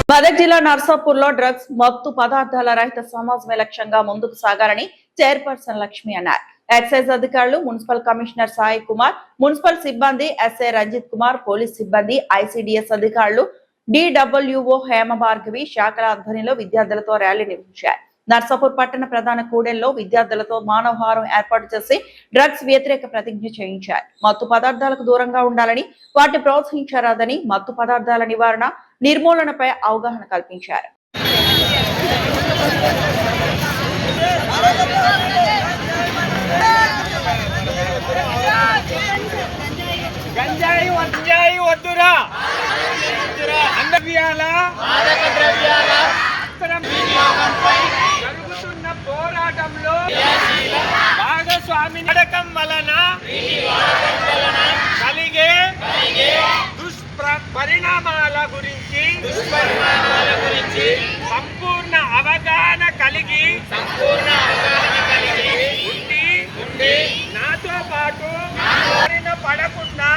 మెదక్ జిల్లా నర్సాపూర్లో డ్రగ్స్ మత్తు పదార్థాల రహిత సమాజమే లక్ష్యంగా ముందుకు సాగాలని చైర్పర్సన్ లక్ష్మి అన్నారు. ఎక్సైజ్ అధికారులు, municipal commissioner Sai Kumar, municipal సిబ్బంది, ఎస్ఐ రంజిత్ కుమార్, పోలీస్ సిబ్బంది, ఐసిడిఎస్ అధికారులు, డిడబ్ల్యూఓ హేమభార్గవి శాఖల ఆధ్వర్యంలో విద్యార్థులతో ర్యాలీ నిర్వహించారు. నర్సాపూర్ పట్టణ ప్రధాన కూడెల్లో విద్యార్థులతో మానవహారం ఏర్పాటు చేసి డ్రగ్స్ వ్యతిరేక ప్రతిజ్ఞ చేయించారు. మత్తు పదార్థాలకు దూరంగా ఉండాలని, వాటిని ప్రోత్సహించరాదని, మత్తు పదార్థాల నివారణ, నిర్మూలనపై అవగాహన కల్పించారు. జరుగుతున్న పోరాటంలో భాగస్వామి నడకం వలన కలిగే దుష్పరిణామాల గురించి సంపూర్ణ అవగాహన కలిగి ఉండి నాతో పాటు పడకుండా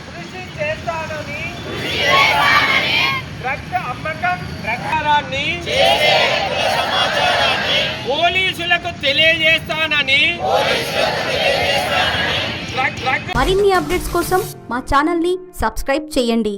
కృషి చేస్తానని డ్రగ్స్ అమ్మకం ప్రకారాన్ని పోలీసులకు తెలియజేస్తానని మరిన్ని అప్డేట్స్ కోసం మా ఛానల్ ని సబ్స్క్రైబ్ చేయండి.